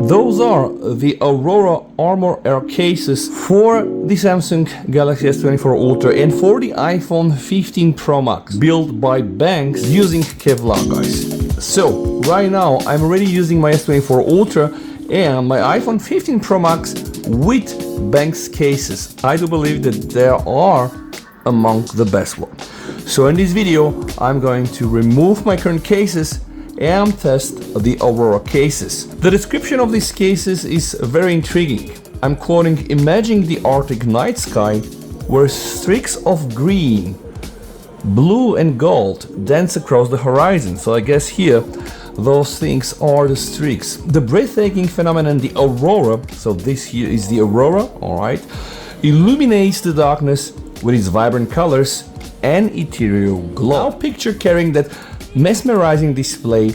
Those are the Aurora ArmorAir cases for the Samsung Galaxy S24 Ultra and for the iPhone 15 Pro Max, built by Benks using Kevlar, guys. So right now I'm already using my S24 Ultra and my iPhone 15 Pro Max with Benks cases. I do believe that they are among the best ones. So in this video I'm going to remove my current cases and test the Aurora cases. The description of these cases is very intriguing. I'm quoting, "Imagine the Arctic night sky where streaks of green, blue and gold dance across the horizon." So I guess here those things are the streaks. The breathtaking phenomenon, the aurora, so this here is the aurora, alright, illuminates the darkness with its vibrant colors and ethereal glow. Now picture carrying that mesmerizing display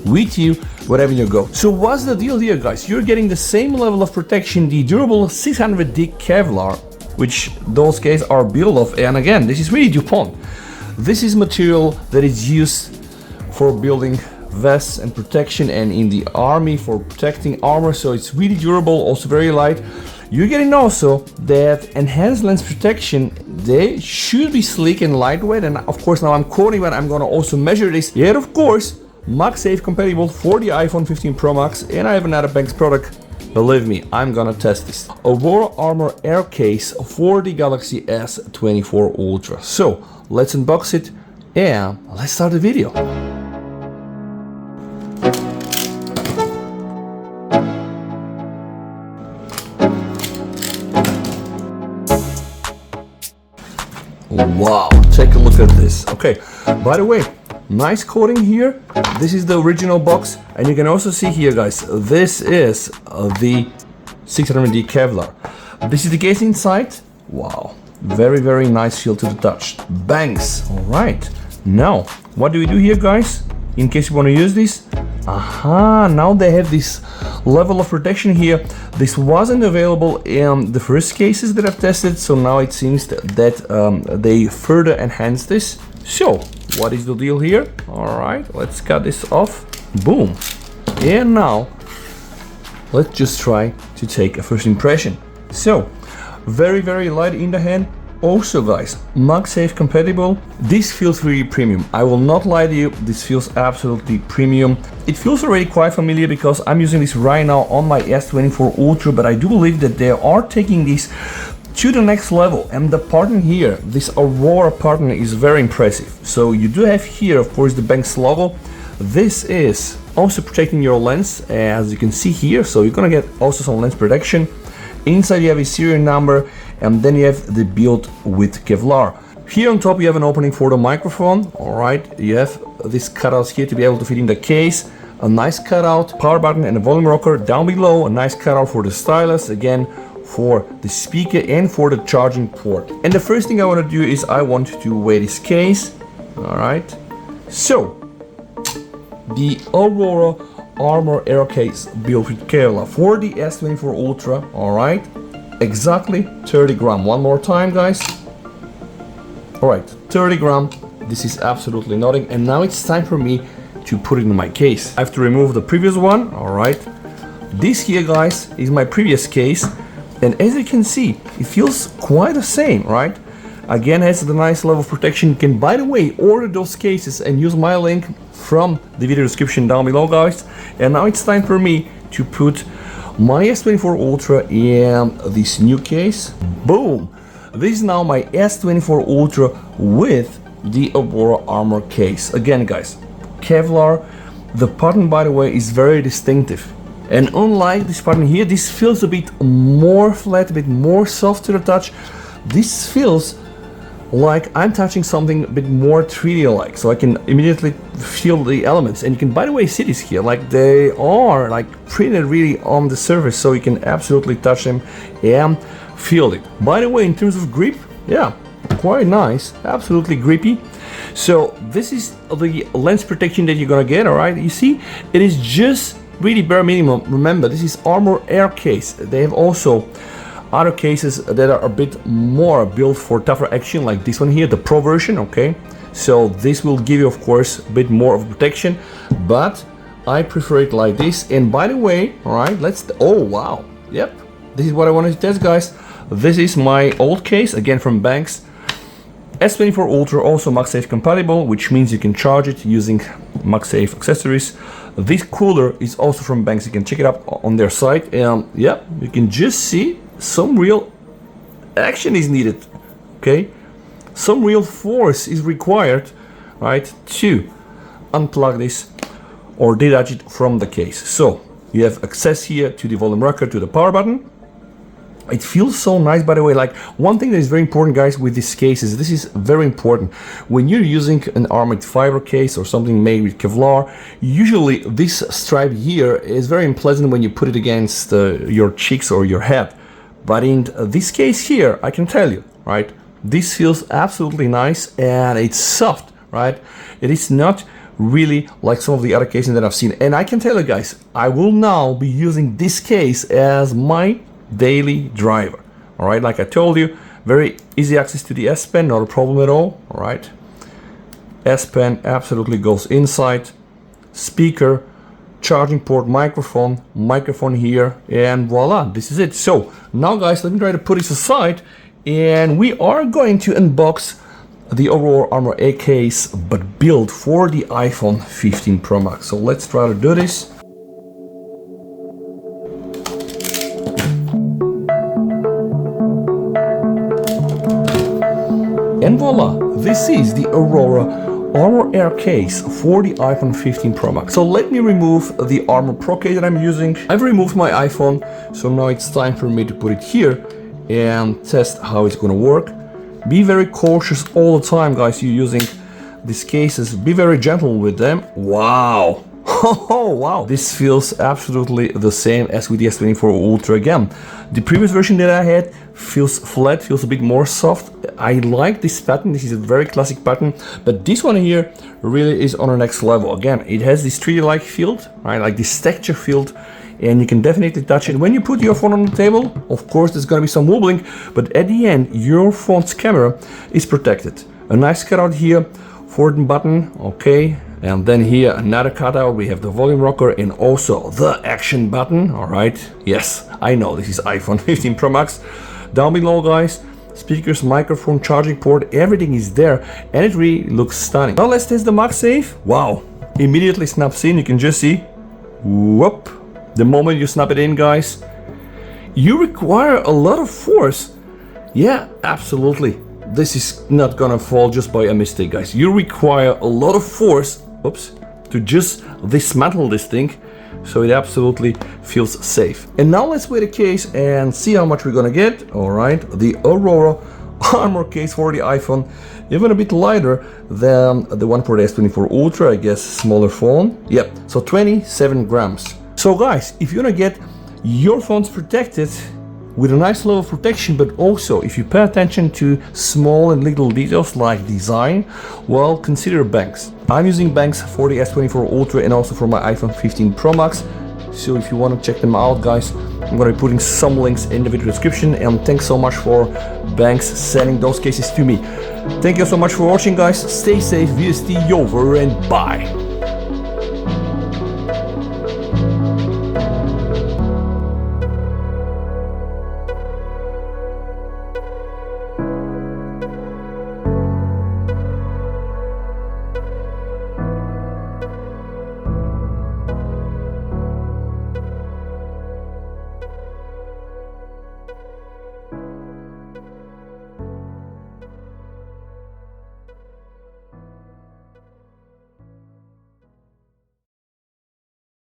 with you wherever you go. So what's the deal here, guys? You're getting the same level of protection, the durable 600D Kevlar, which those cases are built of, and again, this is really DuPont. This is material that is used for building vests and protection, and in the army for protecting armor, so it's really durable, also very light. You're getting also that enhanced lens protection. They should be sleek and lightweight, and of course now I'm quoting, but I'm gonna also measure this. Yet of course, MagSafe compatible for the iPhone 15 Pro Max, and I have another Benks product. Believe me, I'm gonna test this. Aurora ArmorAir case for the Galaxy S24 Ultra. So let's unbox it and let's start the video. Wow, take a look at this. Okay, by the way, nice coating here. This is the original box, and you can also see here, guys, this is the 600D Kevlar. This is the case inside. Wow, very nice feel to the touch. Benks. All right, now what do we do here, guys, in case you want to use this? Aha, now they have this level of protection here. This wasn't available in the first cases that I've tested, so now it seems that they further enhance this. So what is the deal here? All right, let's cut this off. Boom. And now let's just try to take a first impression. So very light in the hand. Also, guys, MagSafe compatible. This feels really premium. I will not lie to you, this feels absolutely premium. It feels already quite familiar because I'm using this right now on my S24 Ultra, but I do believe that they are taking this to the next level, and the partner here, this Aurora partner, is very impressive. So you do have here, of course, the Benks logo. This is also protecting your lens, as you can see here, so you're gonna get also some lens protection. Inside you have a serial number, and then you have the build with Kevlar. Here on top you have an opening for the microphone. All right, you have these cutouts here to be able to fit in the case. A nice cutout, power button and a volume rocker. Down below, a nice cutout for the stylus, again for the speaker and for the charging port. And the first thing I want to do is I want to weigh this case. All right, so the Aurora ArmorAir case built with Kevlar for the S24 Ultra. All right, exactly 30 grams. One more time, guys. All right, 30 grams. This is absolutely nothing. And now it's time for me to put it in my case. I have to remove the previous one. All right, this here, guys, is my previous case, and as you can see, it feels quite the same, right? Again, has the nice level of protection. You can, by the way, order those cases and use my link from the video description down below, guys. And now it's time for me to put my S24 Ultra in this new case. Boom! This is now my S24 Ultra with the Aurora Armor case. Again, guys, Kevlar. The pattern, by the way, is very distinctive. And unlike this pattern here, this feels a bit more flat, a bit more soft to the touch. This feels like I'm touching something a bit more 3D-like, so I can immediately feel the elements. And you can, by the way, see this here, like they are like printed really on the surface, so you can absolutely touch them and feel it. By the way, in terms of grip, yeah, quite nice, absolutely grippy. So this is the lens protection that you're gonna get. All right, you see, it is just really bare minimum. Remember, this is ArmorAir case. They have also other cases that are a bit more built for tougher action, like this one here, the Pro version. Okay, so this will give you, of course, a bit more of protection, but I prefer it like this. And by the way, all right, oh wow, yep, this is what I wanted to test, guys. This is my old case, again from Benks. S24 Ultra, also MagSafe compatible, which means you can charge it using MagSafe accessories. This cooler is also from Benks. You can check it out on their site, and yeah, you can just see some real action is needed. Okay, some real force is required, right, to unplug this or detach it from the case. So you have access here to the volume rocker, to the power button. It feels so nice, by the way. Like, one thing that is very important, guys, with these cases, this is very important. When you're using an armored fiber case or something made with Kevlar, usually this stripe here is very unpleasant when you put it against your cheeks or your head. But in this case here, I can tell you, right, this feels absolutely nice and it's soft, right? It is not really like some of the other cases that I've seen. And I can tell you guys, I will now be using this case as my daily driver. All right, like I told you, very easy access to the S Pen, not a problem at all. All right, S Pen absolutely goes inside. Speaker, charging port, microphone here, and voila, this is it. So now, guys, let me try to put this aside, and we are going to unbox the Aurora ArmorAir case, but built for the iPhone 15 Pro Max. So let's try to do this. And voila, this is the Aurora ArmorAir case for the iPhone 15 Pro Max. So let me remove the Armor Pro case that I'm using. I've removed my iPhone, so now it's time for me to put it here and test how it's gonna work. Be very cautious all the time, guys. You're using these cases. Be very gentle with them. Wow. Oh, wow. This feels absolutely the same as with the S24 Ultra again. The previous version that I had feels flat, feels a bit more soft. I like this pattern. This is a very classic pattern, but this one here really is on the next level. Again, it has this 3D-like field, right? Like this texture field, and you can definitely touch it. When you put your phone on the table, of course, there's gonna be some wobbling, but at the end, your phone's camera is protected. A nice cutout here for the button, okay. And then here another cutout, we have the volume rocker and also the action button. All right, yes, I know this is iPhone 15 Pro Max. Down below, guys, speakers, microphone, charging port, everything is there, and it really looks stunning. Now let's test the MagSafe. Wow, immediately snaps in. You can just see, whoop, the moment you snap it in, guys, you require a lot of force. Yeah, absolutely. This is not gonna fall just by a mistake, guys. You require a lot of force, oops, to just dismantle this thing, so it absolutely feels safe. And now let's weigh the case and see how much we're gonna get. All right, the Aurora Armor case for the iPhone, even a bit lighter than the one for the S24 Ultra, I guess, smaller phone. Yep, so 27 grams. So guys, if you wanna get your phones protected with a nice level of protection, but also if you pay attention to small and little details like design, well, consider Benks. I'm using Benks for the S24 Ultra and also for my iPhone 15 Pro Max. So if you want to check them out, guys, I'm going to be putting some links in the video description, and thanks so much for Benks sending those cases to me. Thank you so much for watching, guys. Stay safe, VST over, and bye.